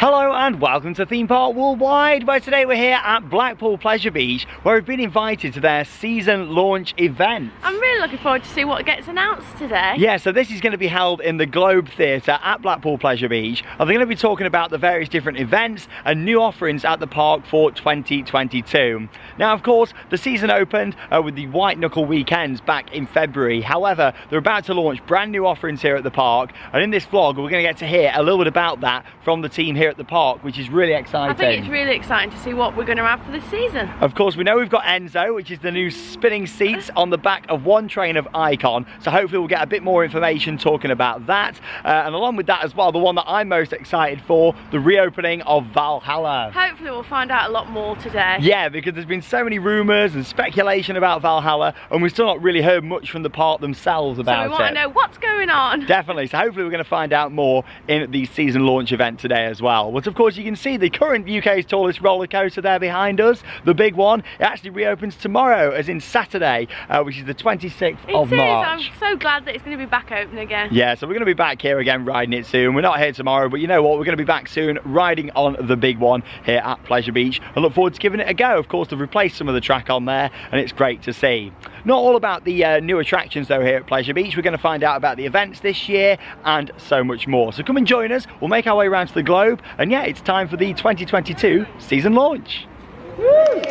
Hello and welcome to Theme Park Worldwide, where today we're here at Blackpool Pleasure Beach, where we've been invited to their season launch event. I'm really looking forward to see what gets announced today. Yeah, so this is going to be held in the Globe Theatre at Blackpool Pleasure Beach, and they're going to be talking about the various different events and new offerings at the park for 2022. Now, of course, the season opened with the White Knuckle weekends back in February. However, they're about to launch brand new offerings here at the park, and in this vlog we're going to get to hear a little bit about that from the team here at the park, which is really exciting. I think it's really exciting to see what we're going to have for this season. Of course, we know we've got ENSO, which is the new spinning seats on the back of one train of Icon, so hopefully we'll get a bit more information talking about that. And along with that as well, the one that I'm most excited for, the reopening of Valhalla. Hopefully we'll find out a lot more today. Yeah, because there's been so many rumours and speculation about Valhalla, and we've still not really heard much from the park themselves about it. So we want to know what's going on. Definitely, so hopefully we're going to find out more in the season launch event today as well. But of course you can see the current UK's tallest roller coaster there behind us, the big one. It actually reopens tomorrow, as in Saturday, which is the 26th of March. I'm so glad that it's going to be back open again. Yeah, so we're going to be back here again riding it soon. We're not here tomorrow, but you know what, we're going to be back soon riding on the big one here at Pleasure Beach. I look forward to giving it a go. Of course, they've replaced some of the track on there, and it's great to see. Not all about the new attractions though here at Pleasure Beach. We're going to find out about the events this year and so much more. So come and join us. We'll make our way around to the Globe, and yeah, it's time for the 2022 season launch. Woo!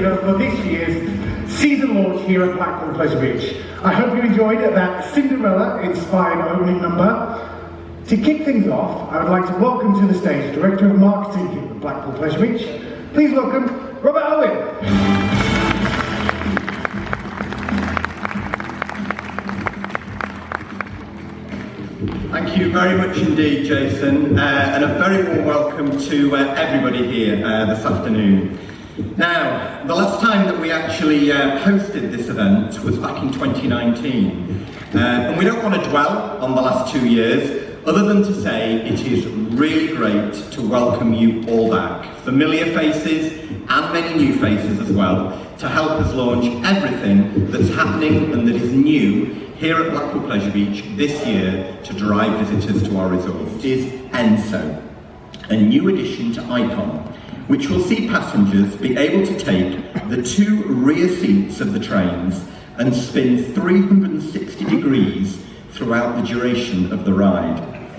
For this year's season launch here at Blackpool Pleasure Beach. I hope you enjoyed that Cinderella-inspired opening number. To kick things off, I would like to welcome to the stage Director of Marketing here at Blackpool Pleasure Beach. Please welcome Robert Owen. Thank you very much indeed, Jason, and a very warm welcome to everybody here this afternoon. Now, the last time that we actually hosted this event was back in 2019, and we don't want to dwell on the last 2 years, other than to say it is really great to welcome you all back, familiar faces and many new faces as well, to help us launch everything that's happening and that is new here at Blackpool Pleasure Beach this year to drive visitors to our resort. It is ENSO, a new addition to Icon, which will see passengers be able to take the 2 rear seats of the trains and spin 360 degrees throughout the duration of the ride.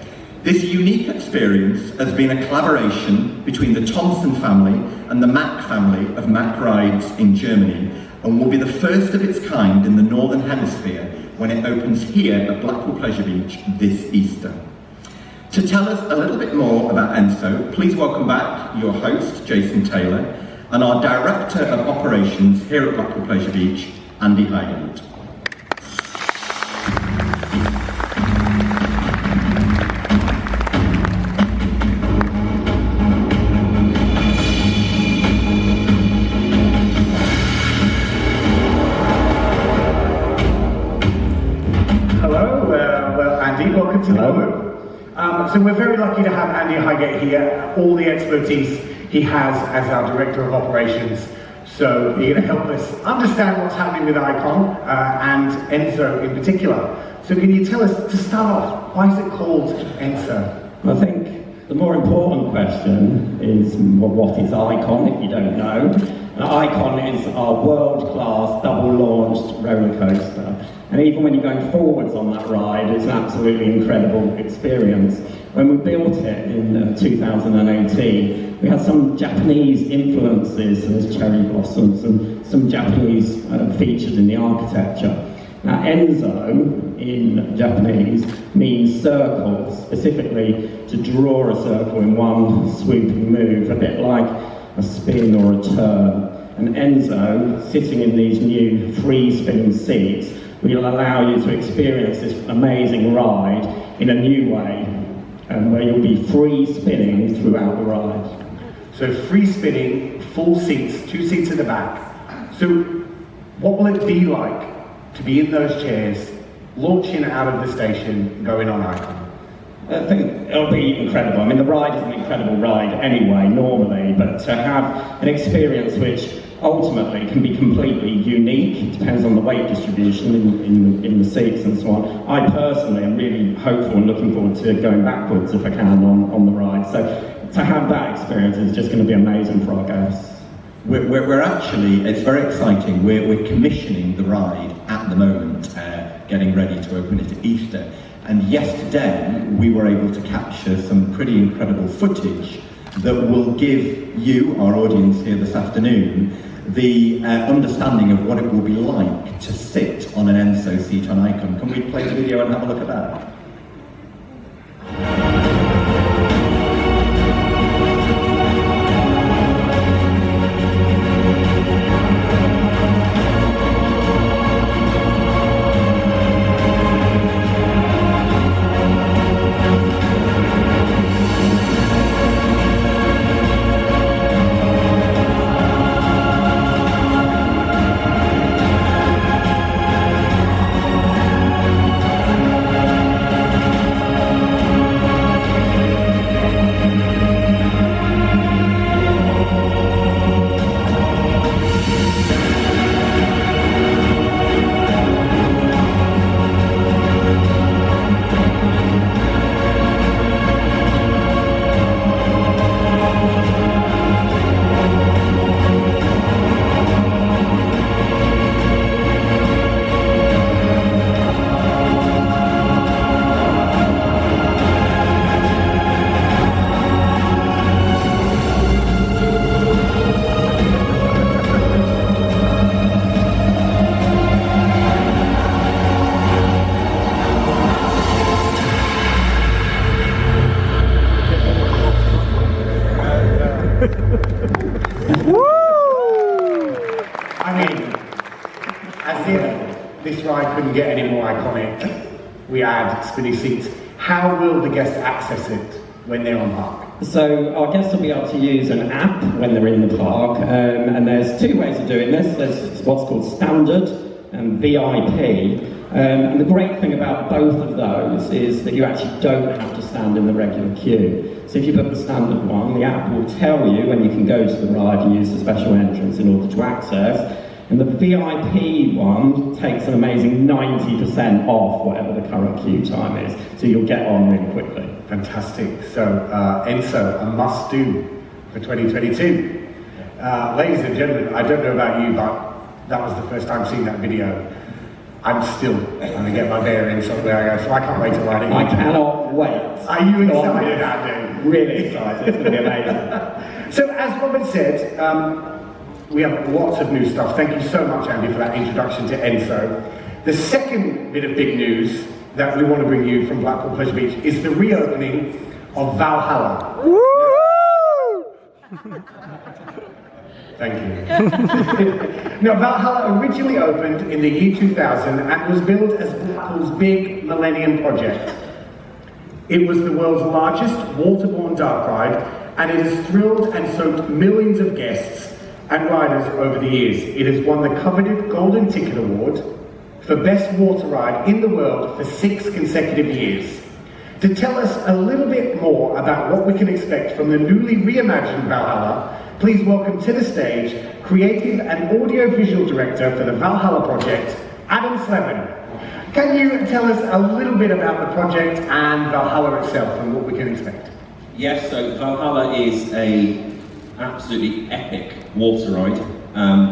This unique experience has been a collaboration between the Thompson family and the Mack family of Mack Rides in Germany, and will be the first of its kind in the Northern Hemisphere when it opens here at Blackpool Pleasure Beach this Easter. To tell us a little bit more about ENSO, please welcome back your host, Jason Taylor, and our Director of Operations here at Blackpool Pleasure Beach, Andy Highgate. Hello, well, Andy, welcome to the Globe. So we're very lucky to have Andy Highgate here, all the expertise he has as our Director of Operations. So you're going to help us understand what's happening with Icon and ENSO in particular. So can you tell us, to start off, why is it called ENSO? I think the more important question is, well, what is Icon, if you don't know? Icon is our world-class double-launched roller coaster. And even when you're going forwards on that ride, it's an absolutely incredible experience. When we built it in 2018, we had some Japanese influences, as cherry blossoms, and some Japanese features in the architecture. Now, ENSO in Japanese means circle, specifically to draw a circle in one swooping move, a bit like a spin or a turn. And ENSO, sitting in these new free spinning seats, we'll allow you to experience this amazing ride in a new way, where you'll be free spinning throughout the ride. So free spinning, full seats, 2 seats in the back. So what will it be like to be in those chairs, launching out of the station, going on Icon? I think it'll be incredible. I mean, the ride is an incredible ride anyway, normally, but to have an experience which ultimately can be completely unique, it depends on the weight distribution in the seats and so on. I personally am really hopeful and looking forward to going backwards if I can on the ride. So to have that experience is just going to be amazing for our guests. We're actually, it's very exciting, we're commissioning the ride at the moment, getting ready to open it at Easter. And yesterday we were able to capture some pretty incredible footage that will give you, our audience here this afternoon, the understanding of what it will be like to sit on an ENSO seat on Icon. Can we play the video and have a look at that? This ride couldn't get any more iconic. We add spinning seats. How will the guests access it when they're on park? So our guests will be able to use an app when they're in the park, and there's 2 ways of doing this. There's what's called standard and VIP. And the great thing about both of those is that you actually don't have to stand in the regular queue. So if you book the standard one, the app will tell you when you can go to the ride and use the special entrance in order to access. And the VIP one takes an amazing 90% off whatever the current queue time is. So you'll get on really quickly. Fantastic. So ENSO, a must-do for 2022. Ladies and gentlemen, I don't know about you, but that was the first time seeing that video. I'm still trying to get my bearings on where I go, so I can't wait to ride it. I cannot wait. Are you excited, Andy? Really excited. It's going to be amazing. So as Robert said, we have lots of new stuff. Thank you so much, Andy, for that introduction to ENSO. The second bit of big news that we want to bring you from Blackpool Pleasure Beach is the reopening of Valhalla. Thank you. Now, Valhalla originally opened in the year 2000 and was billed as Blackpool's big Millennium project. It was the world's largest waterborne dark ride, and it has thrilled and soaked millions of guests and riders over the years. It has won the coveted Golden Ticket Award for Best Water Ride in the world for 6 consecutive years. To tell us a little bit more about what we can expect from the newly reimagined Valhalla, please welcome to the stage Creative and Audio-Visual Director for the Valhalla project, Adam Slevin. Can you tell us a little bit about the project and Valhalla itself and what we can expect? Yes, so Valhalla is a absolutely epic water ride.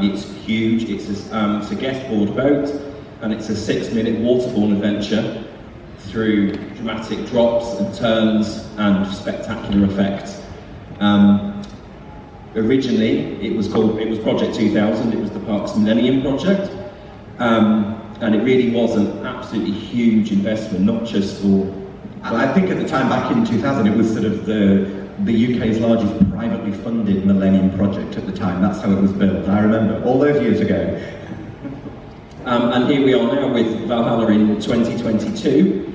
It's huge, it's a guest board boat, and it's a 6-minute waterborne adventure through dramatic drops and turns and spectacular effects. Originally, it was Project 2000, it was the Park's Millennium Project, and it really was an absolutely huge investment, not just for... I think at the time, back in 2000, it was sort of the UK's largest privately funded Millennium Project at the time. That's how it was built. I remember all those years ago. And here we are now with Valhalla in 2022.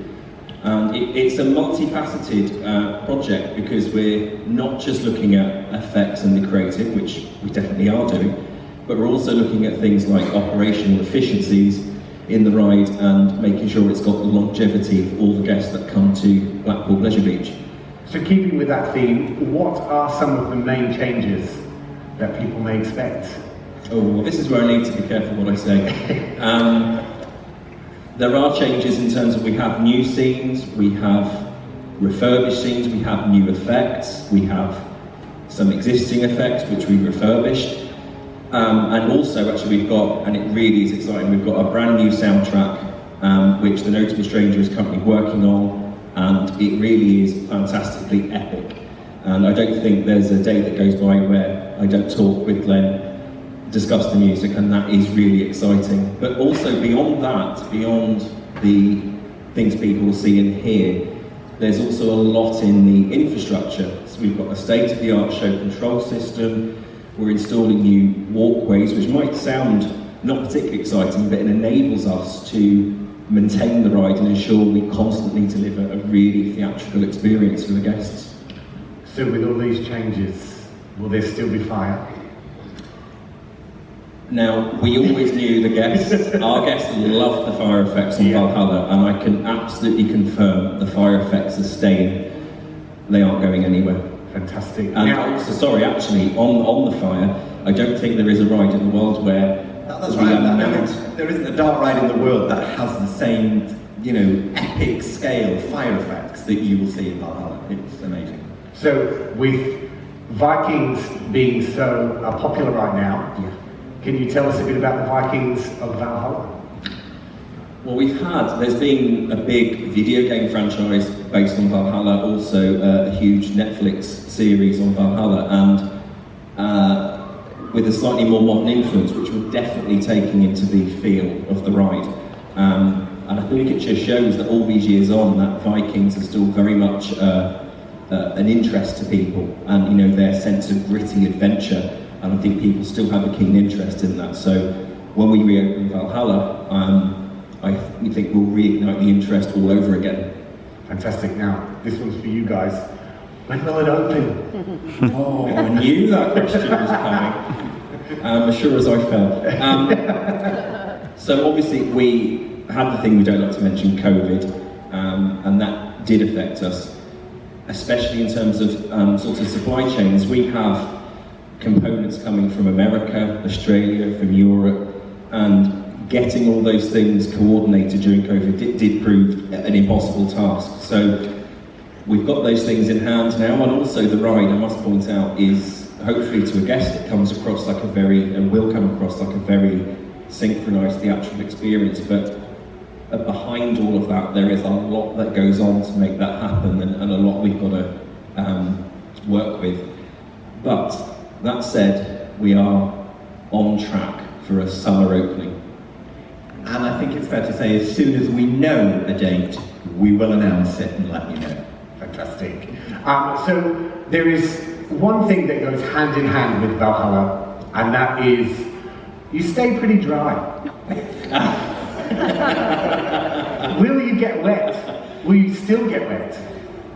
And it's a multifaceted project because we're not just looking at effects and the creative, which we definitely are doing, but we're also looking at things like operational efficiencies in the ride and making sure it's got the longevity for all the guests that come to Blackpool Pleasure Beach. So keeping with that theme, what are some of the main changes that people may expect? Oh, well, this is where I need to be careful what I say. There are changes in terms of we have new scenes, we have refurbished scenes, we have new effects, we have some existing effects which we've refurbished. And also, actually, we've got, and it really is exciting, we've got a brand new soundtrack which The Notable Stranger is currently working on, and it really is fantastically epic. And I don't think there's a day that goes by where I don't talk with Glenn, discuss the music, and that is really exciting. But also beyond that, beyond the things people see and hear, there's also a lot in the infrastructure. So we've got a state-of-the-art show control system, we're installing new walkways, which might sound not particularly exciting, but it enables us to maintain the ride and ensure we constantly deliver a really theatrical experience for the guests. So with all these changes, will there still be fire? Now, we always knew the guests, our guests love the fire effects on Valhalla, and I can absolutely confirm the fire effects are staying. They aren't going anywhere. Fantastic. And also, sorry, actually, on the fire, I don't think there is a ride in the world where That's right. There isn't a dark ride in the world that has the same, epic scale fire effects that you will see in Valhalla. It's amazing. So with Vikings being so popular right now, can you tell us a bit about the Vikings of Valhalla? Well, there's been a big video game franchise based on Valhalla, also a huge Netflix series on Valhalla, and with a slightly more modern influence, which we're definitely taking into the feel of the ride. And I think it just shows that all these years on, that Vikings are still very much an interest to people, and their sense of gritty adventure. And I think people still have a keen interest in that. So when we reopen Valhalla, we think we'll reignite the interest all over again. Fantastic. Now, this one's for you guys. When will it open? Oh, I knew that question was coming. As sure as I felt. So obviously we had the thing we don't like to mention, COVID, and that did affect us, especially in terms of sort of supply chains. We have components coming from America, Australia, from Europe, and getting all those things coordinated during COVID did prove an impossible task. So we've got those things in hand now, and also the ride, I must point out, is hopefully to a guest it comes across like will come across like a very synchronised theatrical experience, but behind all of that there is a lot that goes on to make that happen, and a lot we've got to work with. But that said, we are on track for a summer opening. And I think it's fair to say, as soon as we know a date, we will announce it and let you know. Fantastic. So there is one thing that goes hand in hand with Valhalla, and that is you stay pretty dry. Will you get wet? Will you still get wet?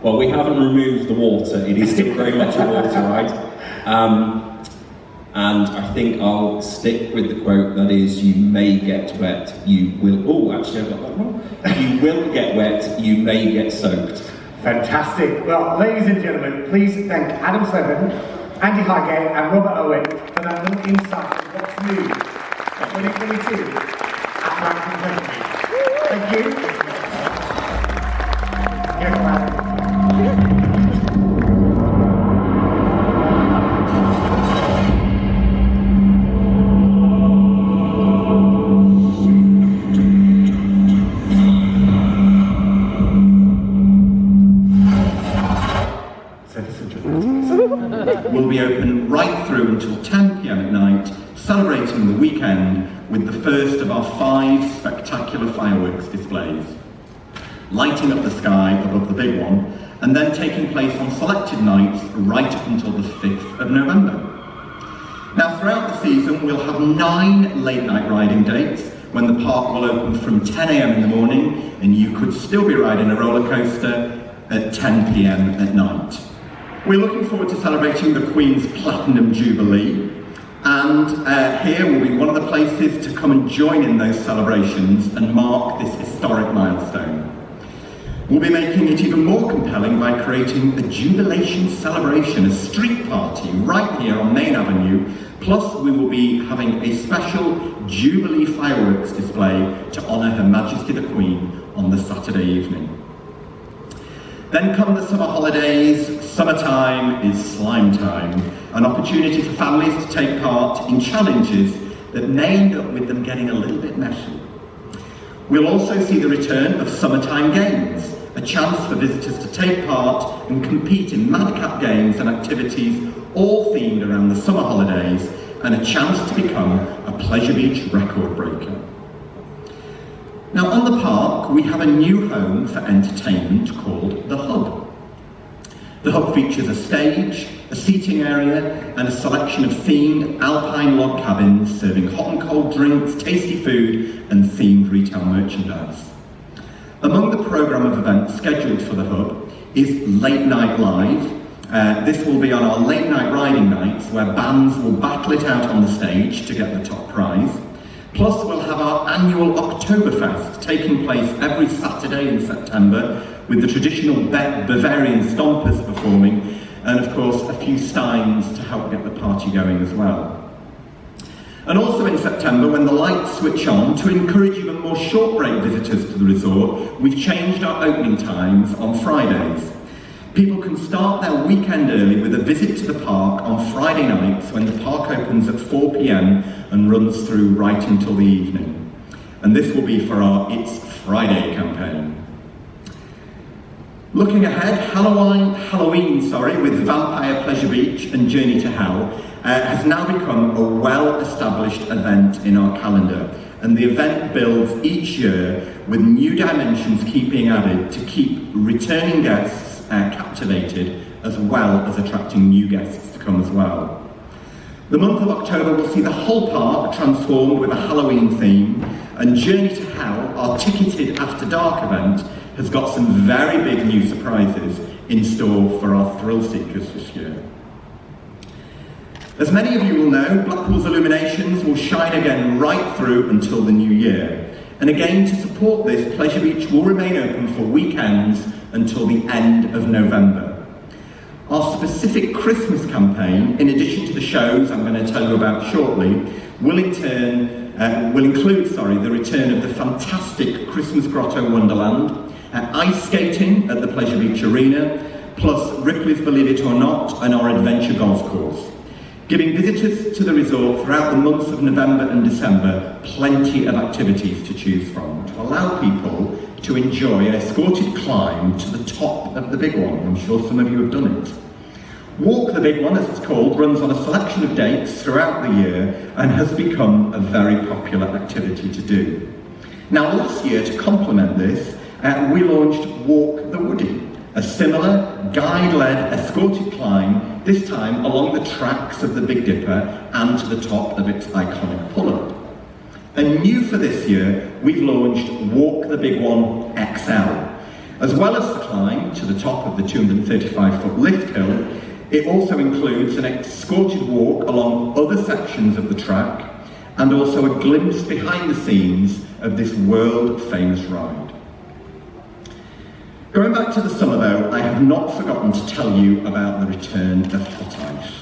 Well, we haven't removed the water. It is still very much a water ride. And I think I'll stick with the quote that is, you may get wet, you will, actually I got that wrong. You will get wet, you may get soaked. Fantastic. Well, ladies and gentlemen, please thank Adam Slevin, Andy Highgate and Robert Owen for that little insight into what's new for 2022 at Blackpool Pleasure Beach. Thank you. Will be open right through until 10 p.m. at night, celebrating the weekend with the first of our 5 spectacular fireworks displays, lighting up the sky above the big one, and then taking place on selected nights right up until the 5th of November. Now, throughout the season, we'll have 9 late night riding dates, when the park will open from 10 a.m. in the morning, and you could still be riding a roller coaster at 10 p.m. at night. We're looking forward to celebrating the Queen's Platinum Jubilee, and here will be one of the places to come and join in those celebrations and mark this historic milestone. We'll be making it even more compelling by creating a jubilation celebration, a street party right here on Main Avenue. Plus, we will be having a special Jubilee fireworks display to honour Her Majesty the Queen on the Saturday evening. Then come the summer holidays. Summertime is slime time, an opportunity for families to take part in challenges that may end up with them getting a little bit messy. We'll also see the return of summertime games, a chance for visitors to take part and compete in madcap games and activities all themed around the summer holidays, and a chance to become a Pleasure Beach record breaker. Now on the park, we have a new home for entertainment called The Hub. The Hub features a stage, a seating area, and a selection of themed alpine log cabins serving hot and cold drinks, tasty food, and themed retail merchandise. Among the programme of events scheduled for The Hub is Late Night Live. This will be on our late night riding nights, where bands will battle it out on the stage to get the top prize. Plus, we'll have our annual Oktoberfest taking place every Saturday in September, with the traditional Bavarian stompers performing, and of course a few steins to help get the party going as well. And also in September, when the lights switch on, to encourage even more short break visitors to the resort, we've changed our opening times on Fridays. People can start their weekend early with a visit to the park on Friday nights, when the park opens at 4 p.m. and runs through right until the evening. And this will be for our It's Friday campaign. Looking ahead, Halloween with Vampire Pleasure Beach and Journey to Hell has now become a well-established event in our calendar, and the event builds each year with new dimensions being added to keep returning guests captivated, as well as attracting new guests to come as well. The month of October will see the whole park transformed with a Halloween theme, and Journey to Hell, our ticketed After Dark event, has got some very big new surprises in store for our thrill seekers this year. As many of you will know, Blackpool's illuminations will shine again right through until the new year. And again, to support this, Pleasure Beach will remain open for weekends until the end of November. Our specific Christmas campaign, in addition to the shows I'm going to tell you about shortly, will include the return of the fantastic Christmas Grotto Wonderland, ice skating at the Pleasure Beach Arena, plus Ripley's Believe It or Not and our adventure golf course, giving visitors to the resort throughout the months of November and December plenty of activities to choose from to allow people to enjoy an escorted climb to the top of the big one. I'm sure some of you have done it. Walk the Big One, as it's called, runs on a selection of dates throughout the year and has become a very popular activity to do. Now last year, to complement this, we launched Walk the Woody, a similar guide-led escorted climb, this time along the tracks of the Big Dipper and to the top of its iconic pull-up. And new for this year, we've launched Walk the Big One XL. As well as the climb to the top of the 235-foot lift hill, it also includes an escorted walk along other sections of the track, and also a glimpse behind the scenes of this world-famous ride. Going back to the summer though, I have not forgotten to tell you about the return of Hot Ice.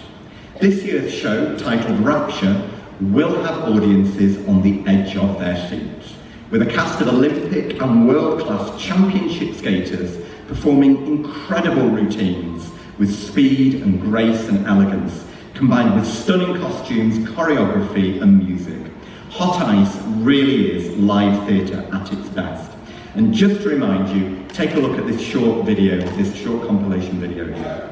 This year's show, titled Rapture, will have audiences on the edge of their seats, with a cast of Olympic and world-class championship skaters performing incredible routines with speed and grace and elegance, combined with stunning costumes, choreography and music. Hot Ice really is live theatre at its best. And just to remind you, take a look at this short video, this short compilation video here.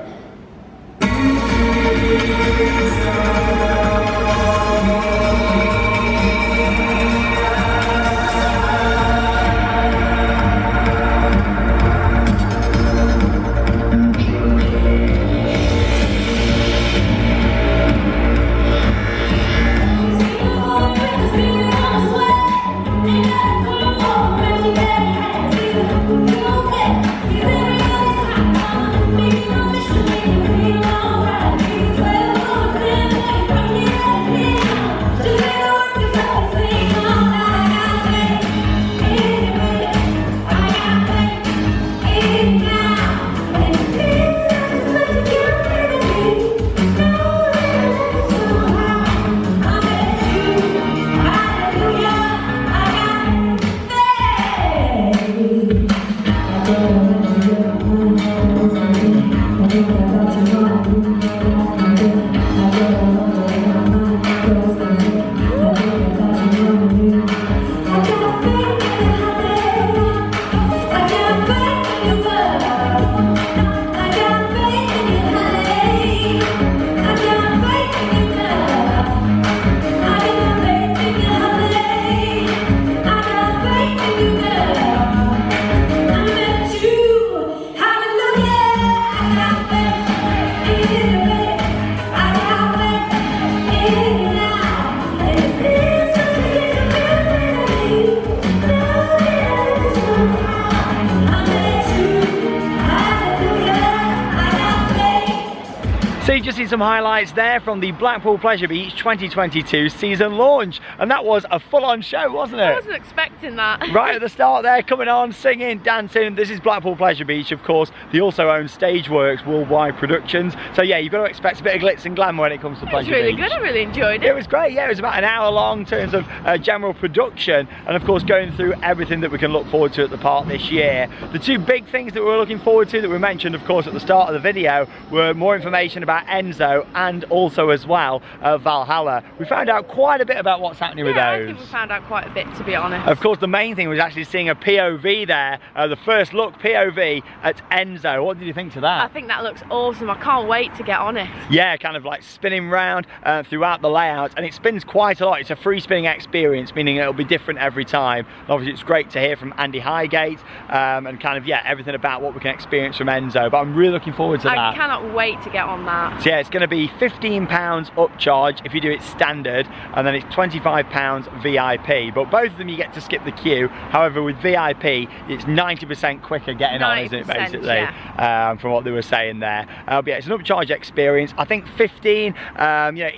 just seen some highlights there from the Blackpool Pleasure Beach 2022 season launch, and that was a full-on show, wasn't it? I wasn't expecting that. Right at the start there, coming on, singing, dancing. This is Blackpool Pleasure Beach, of course. They also own Stageworks Worldwide Productions. So yeah, you've got to expect a bit of glitz and glamour when it comes to Pleasure Beach. It was really good, I really enjoyed it. It was great, yeah. It was about an hour long in terms of general production, and of course going through everything that we can look forward to at the park this year. The two big things that we're looking forward to that we mentioned, of course, at the start of the video were more information about ENSO and also as well Valhalla. We found out quite a bit about what's happening with those. I think we found out quite a bit, to be honest. Of course, the main thing was actually seeing a POV there, the first look POV at ENSO. What did you think to that? I think that looks awesome. I can't wait to get on it. Yeah, kind of like spinning round throughout the layout, and it spins quite a lot. It's a free spinning experience, meaning it'll be different every time. And obviously, it's great to hear from Andy Highgate and kind of, yeah, everything about what we can experience from ENSO. But I'm really looking forward to that. I cannot wait to get on that. So yeah, it's going to be £15 upcharge if you do it standard, and then it's £25 VIP. But both of them you get to skip the queue. However, with VIP, it's 90% quicker getting on, isn't it, basically? Yeah. From what they were saying there. But yeah, it's an upcharge experience. I think 15,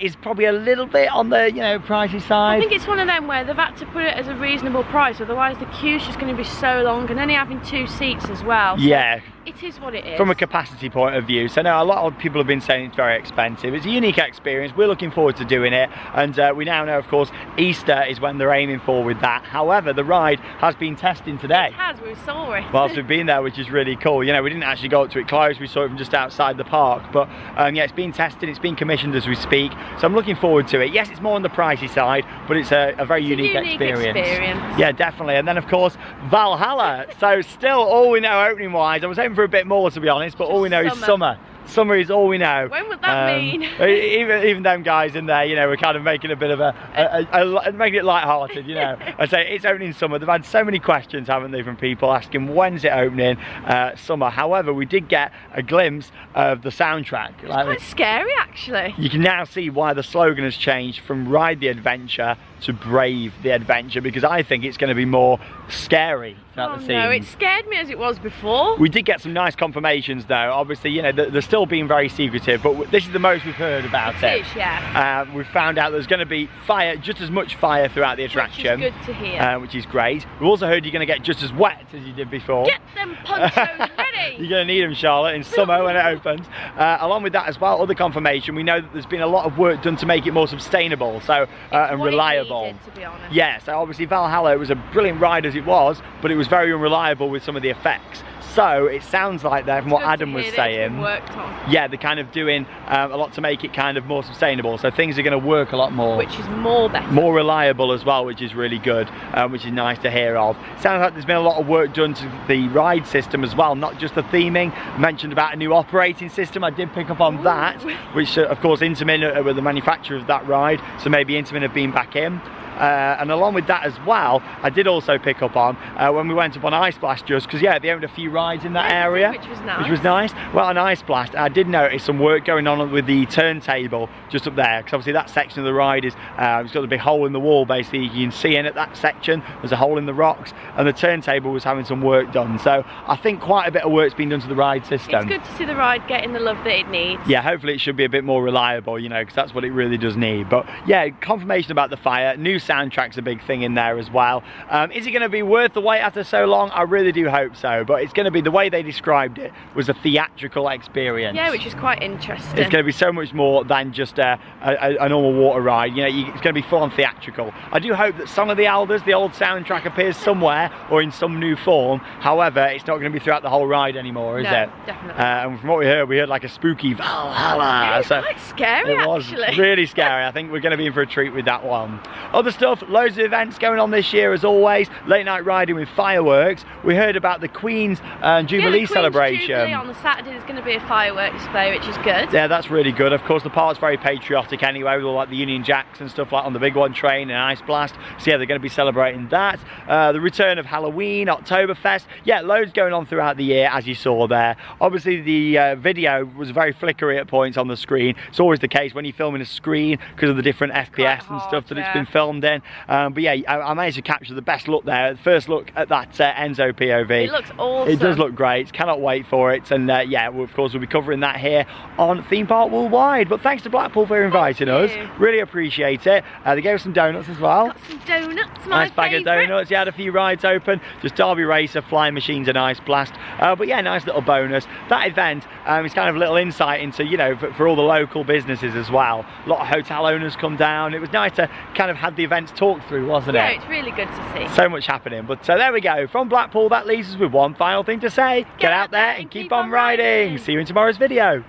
is probably a little bit on the, pricey side. I think it's one of them where they've had to put it as a reasonable price, otherwise the queue's just going to be so long, and only having 2 seats as well. So yeah. It is what it is. From a capacity point of view. So no, a lot of people have been saying it's very expensive. It's a unique experience. We're looking forward to doing it. And we now know, of course, Easter is when they're aiming for with that. However, the ride has been testing today. It has, we saw it. Whilst we've been there, which is really cool. We didn't actually go up to it close. We saw it from just outside the park. But yeah, it's been tested. It's been commissioned as we speak. So I'm looking forward to it. Yes, it's more on the pricey side, but it's a very unique experience. Yeah, definitely. And then, of course, Valhalla. So still all we know opening-wise. I was hoping for a bit more, to be honest, but all we know is summer. Summer is all we know. When would that mean? Even them guys in there, we're kind of making a bit of making it light-hearted, I say it's opening summer. They've had so many questions, haven't they, from people asking when's it opening summer. However, we did get a glimpse of the soundtrack. It's quite scary, actually. You can now see why the slogan has changed from Ride the Adventure to Brave the Adventure, because I think it's going to be more scary. Oh no, it scared me as it was before. We did get some nice confirmations though. Obviously, they're still being very secretive, but this is the most we've heard about it. Yeah. We've found out there's going to be fire, just as much fire throughout the attraction. Which is good to hear. Which is great. We've also heard you're going to get just as wet as you did before. Get them ponchos ready! You're going to need them, Charlotte, in summer when it opens. Along with that as well, other confirmation, we know that there's been a lot of work done to make it more sustainable and reliable. It needed, to be honest. Yeah, so obviously Valhalla was a brilliant ride as it was, but it was very unreliable with some of the effects. So it sounds like that, from what Adam was saying, yeah, they're kind of doing a lot to make it kind of more sustainable. So things are going to work a lot more, which is better, more reliable as well, which is really good, which is nice to hear of. Sounds like there's been a lot of work done to the ride system as well, not just the theming. Mentioned about a new operating system. I did pick up on that, which of course Intamin were the manufacturer of that ride, so maybe Intamin have been back in. And along with that as well, I did also pick up on when we went up on Ice Blast, just because they owned a few rides in that area, which was nice. Which was nice. Well, on Ice Blast, I did notice some work going on with the turntable just up there, because obviously that section of the ride is it's got a big hole in the wall. Basically, you can see in at that section there's a hole in the rocks, and the turntable was having some work done. So I think quite a bit of work's been done to the ride system. It's good to see the ride getting the love that it needs. Yeah, hopefully it should be a bit more reliable, because that's what it really does need. But yeah, confirmation about the fire, new soundtrack's a big thing in there as well. Is it going to be worth the wait after so long? I really do hope so, but it's going to be, the way they described it was a theatrical experience. Yeah, which is quite interesting. It's going to be so much more than just a normal water ride. It's going to be full on theatrical. I do hope that Song of the Elders, the old soundtrack, appears somewhere or in some new form. However, it's not going to be throughout the whole ride anymore, is it? Definitely. And from what we heard like a spooky Valhalla. Yeah, it was quite scary, it was actually. Really scary. I think we're going to be in for a treat with that one. Other stuff, loads of events going on this year as always. Late night riding with fireworks. We heard about the Queen's Jubilee celebration. Jubilee on the Saturday, there's going to be a firework display, which is good. Yeah, that's really good. Of course, the park's very patriotic anyway, with all like the Union Jacks and stuff like on the Big One train and Ice Blast. So yeah, they're going to be celebrating that. The return of Halloween, Oktoberfest. Yeah, loads going on throughout the year, as you saw there. Obviously, the video was very flickery at points on the screen. It's always the case when you're filming a screen because of the different FPS and stuff that it's been filmed in. But yeah, I managed to capture the best look there. The first look at that Enso POV. It looks awesome. It does look great. Cannot wait for it. And yeah, of course we'll be covering that here on Theme Park Worldwide. But thanks to Blackpool for inviting us. Really appreciate it. They gave us some donuts as well. Got some donuts, nice bag of donuts. You had a few rides open. Just Derby Racer, Flying Machines, and Ice Blast. But yeah, nice little bonus. That event is kind of a little insight into, you know, for all the local businesses as well. A lot of hotel owners come down. It was nice to kind of have the events talked through, wasn't it? Yeah, it's really good to see. So much happening. But there we go. From Blackpool, that leaves us with one final thing to say. Get out there and keep on riding. See you in tomorrow's video.